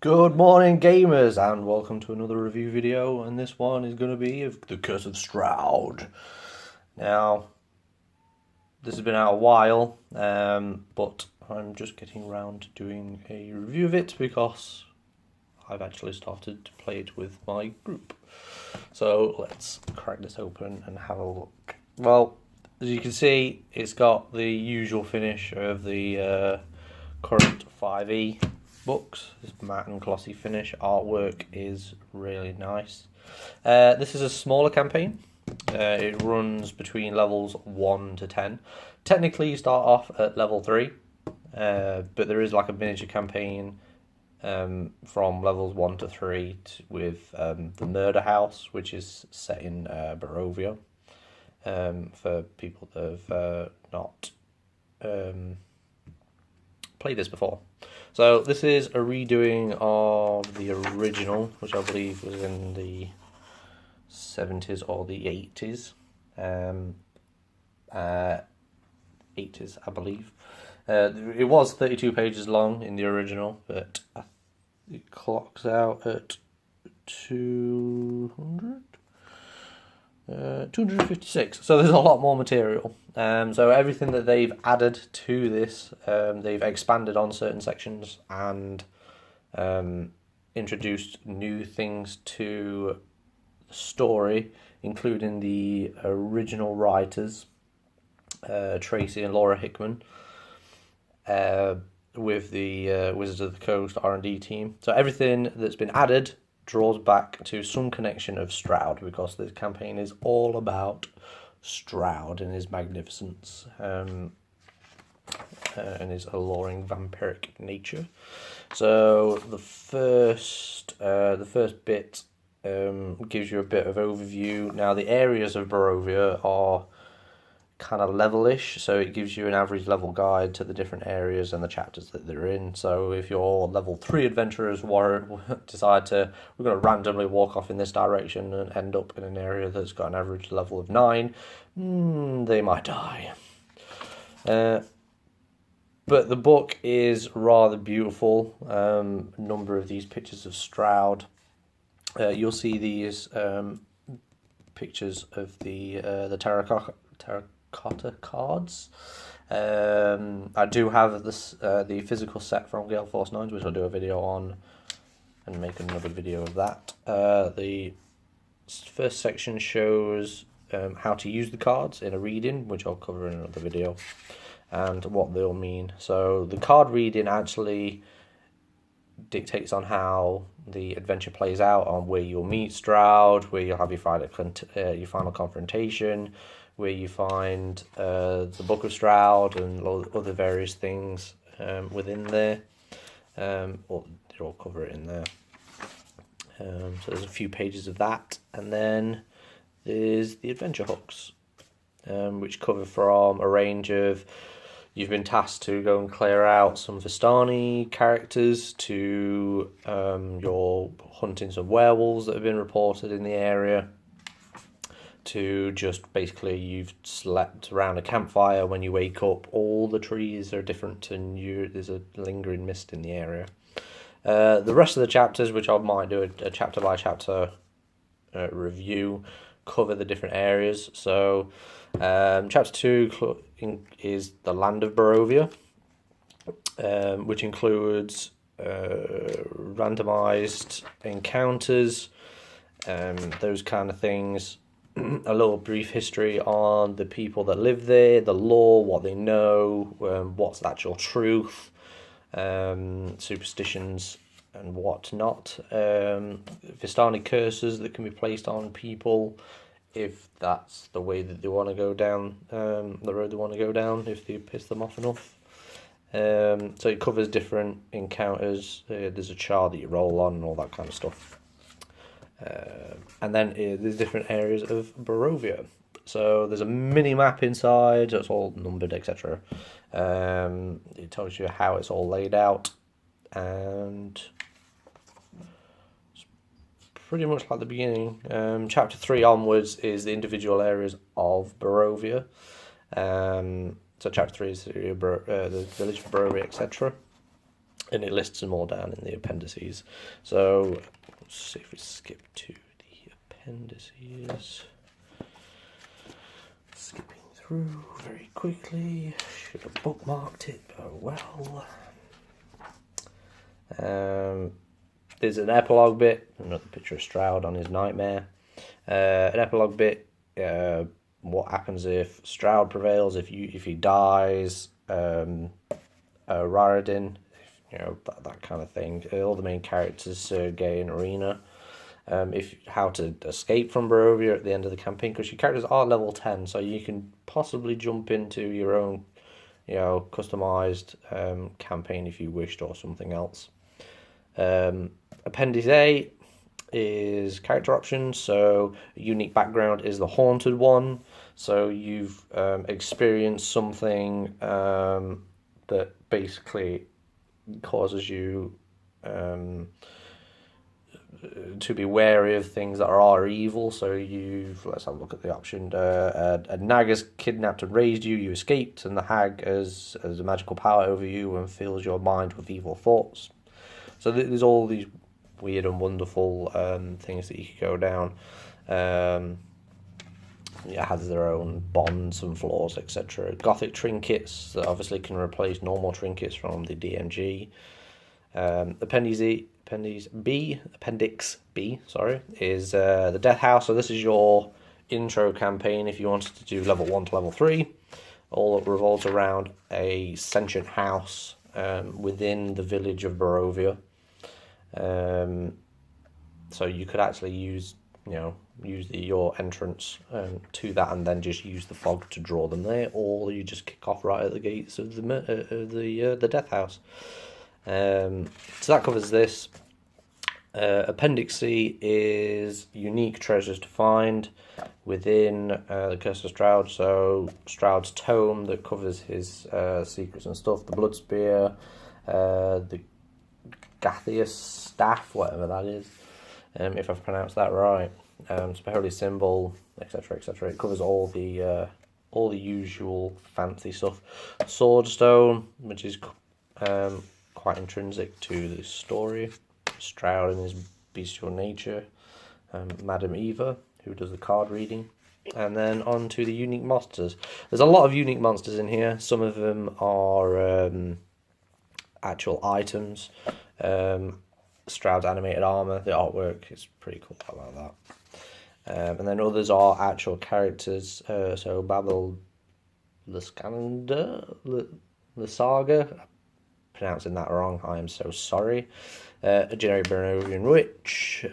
Good morning, gamers, and welcome to another review video. And this one is going to be of The Curse of Strahd. Now, this has been out a while, but I'm just getting around to doing a review of it because I've actually started to play it with my group. So let's crack this open and have a look. Well, as you can see, it's got the usual finish of the current 5e books. This matte and glossy finish. Artwork is really nice. This is a smaller campaign. It runs between levels 1 to 10. Technically, you start off at level 3, but there is like a miniature campaign from levels 1 to 3 with the Murder House, which is set in Barovia. For people that have not played this before. So this is a redoing of the original, which I believe was in the 70s or the 80s. 80s, I believe. It was 32 pages long in the original, but it clocks out at 256. So there's a lot more material. So everything that they've added to this, they've expanded on certain sections and introduced new things to the story, including the original writers, Tracy and Laura Hickman, with the Wizards of the Coast R&D team. So everything that's been added draws back to some connection of Strahd, because this campaign is all about Strahd and his magnificence and his alluring vampiric nature. So the first bit gives you a bit of overview. Now the areas of Barovia are kind of levelish, so it gives you an average level guide to the different areas and the chapters that they're in. So if your level 3 adventurers decide we're going to randomly walk off in this direction and end up in an area that's got an average level of 9, they might die. But the book is rather beautiful. A number of these pictures of Strahd. You'll see these pictures of the terracotta cards. I do have this the physical set from Gale Force 9s, which I'll do a video on and make another video of that. The first section shows how to use the cards in a reading, which I'll cover in another video, and what they'll mean. So the card reading actually dictates on how the adventure plays out, on where you'll meet Strahd, where you'll have your final confrontation, where you find the Book of Strahd and other various things within there. They'll all cover it in there. So there's a few pages of that, and then there's the adventure hooks, which cover from a range of. You've been tasked to go and clear out some Vistani characters, to your hunting some werewolves that have been reported in the area, to just basically you've slept around a campfire. When you wake up, all the trees are different and there's a lingering mist in the area. The rest of the chapters, which I might do a chapter by chapter review, cover the different areas. So chapter 2 is the land of Barovia, which includes randomized encounters, those kind of things. A little brief history on the people that live there, the lore, what they know, what's the actual truth, superstitions and whatnot, Vistani curses that can be placed on people if that's the way that they want to go down, the road they want to go down, if they piss them off enough. So it covers different encounters. There's a chart that you roll on and all that kind of stuff. And then there's different areas of Barovia. So there's a mini map inside, it's all numbered, etc. It tells you how it's all laid out, and it's pretty much like the beginning. Chapter 3 onwards is the individual areas of Barovia. So chapter 3 is the village of Barovia, etc. and it lists them all down in the appendices. So let's see if we skip to the appendices. Skipping through very quickly. Should have bookmarked it, but well. There's an epilogue bit, another picture of Strahd on his nightmare. An epilogue bit, what happens if Strahd prevails, if he dies, Raradin, that kind of thing. All the main characters, Sergei and Arena. How to escape from Barovia at the end of the campaign, because your characters are level 10, so you can possibly jump into your own, customized campaign if you wished, or something else. Appendix A is character options. So a unique background is the haunted one. So you've experienced something that basically causes you to be wary of things that are evil. So let's have a look at the option. A nag has kidnapped and raised you. You escaped, and the hag has a magical power over you and fills your mind with evil thoughts. So there's all these weird and wonderful things that you could go down. It has their own bonds and flaws, etc. Gothic trinkets that obviously can replace normal trinkets from the DMG. Appendix B, is the Death House. So this is your intro campaign if you wanted to do level 1 to level 3. All revolves around a sentient house within the village of Barovia. So you could actually use your entrance to that, and then just use the fog to draw them there, or you just kick off right at the gates of the Death House. So that covers this. Appendix C is unique treasures to find within the Curse of Strahd. So Strahd's tome that covers his secrets and stuff, the Blood Spear, the Gathius staff, whatever that is, if I've pronounced that right. Holy symbol, etc., etc. It covers all the usual fancy stuff. Swordstone, which is quite intrinsic to the story. Strahd and his bestial nature. Madam Eva, who does the card reading. And then on to the unique monsters. There's a lot of unique monsters in here. Some of them are actual items. Strahd's animated armor, the artwork is pretty cool. I like that. And then others are actual characters. So Babel the Saga, pronouncing that wrong, I am so sorry. A generic Barovian witch.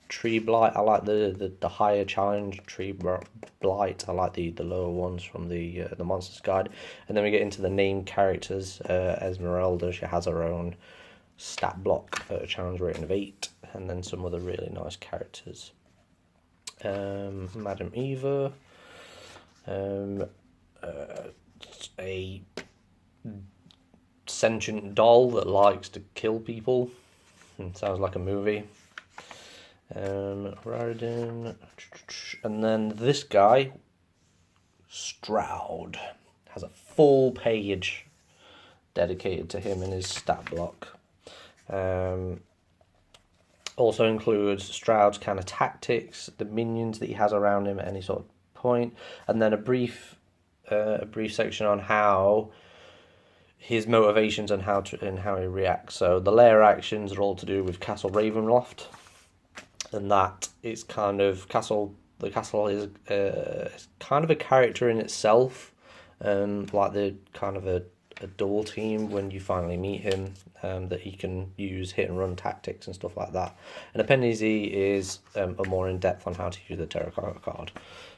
Tree Blight, I like the higher challenge. Tree Blight, I like the lower ones from the Monsters Guide. And then we get into the named characters. Esmeralda, she has her own stat block at a challenge rating of 8, and then some other really nice characters. Madam Eva, a sentient doll that likes to kill people. Sounds like a movie. Raradin, and then this guy, Strahd, has a full page dedicated to him in his stat block. Also includes Strahd's kind of tactics, the minions that he has around him at any sort of point, and then a brief section on how his motivations and how he reacts. So the layer actions are all to do with Castle Ravenloft, and that is kind of the castle is kind of a character in itself, like the kind of a double team when you finally meet him, that he can use hit and run tactics and stuff like that. And Appendix E is a more in depth on how to use the terracotta card.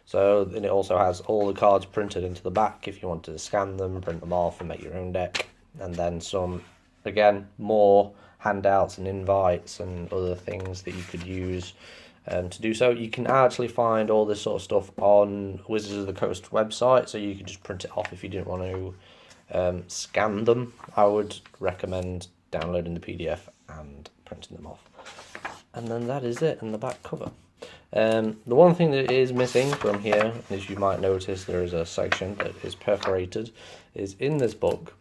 So, and it also has all the cards printed into the back if you want to scan them, print them off, and make your own deck. And then some, again, more handouts and invites and other things that you could use to do so. You can actually find all this sort of stuff on Wizards of the Coast website, so you can just print it off if you didn't want to scan them. I would recommend downloading the PDF and printing them off. And then that is it in the back cover. The one thing that is missing from here, as you might notice, there is a section that is perforated, is in this book.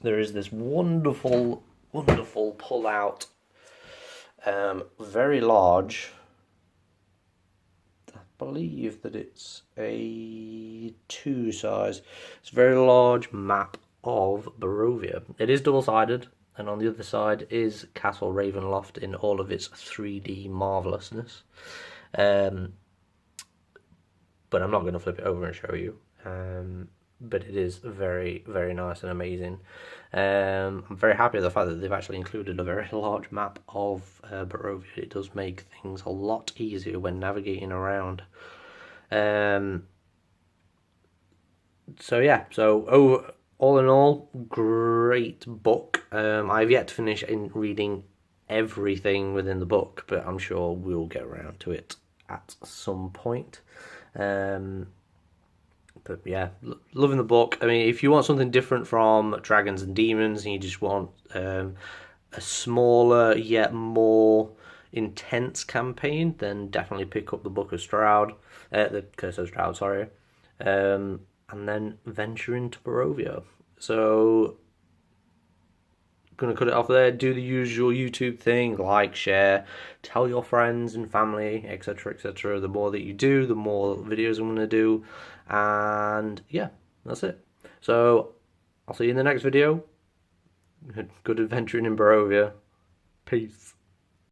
there is this wonderful, wonderful pull-out, very large. I believe that it's a 2 size. It's a very large map of Barovia. It is double-sided, and on the other side is Castle Ravenloft in all of its 3D marvellousness. But I'm not going to flip it over and show you. But it is very, very nice and amazing. I'm very happy with the fact that they've actually included a very large map of Barovia. It does make things a lot easier when navigating around. So yeah, all in all, great book. I've yet to finish in reading everything within the book, but I'm sure we'll get around to it at some point. But yeah, loving the book. I mean, if you want something different from Dragons and Demons and you just want a smaller yet more intense campaign, then definitely pick up the Book of Strahd, the Curse of Strahd, sorry, and then venture into Barovia. So, gonna cut it off there. Do the usual YouTube thing, like, share, tell your friends and family, etc., etc. The more that you do, the more videos I'm gonna do, and yeah, that's it. So I'll see you in the next video. Good adventuring in Barovia. Peace.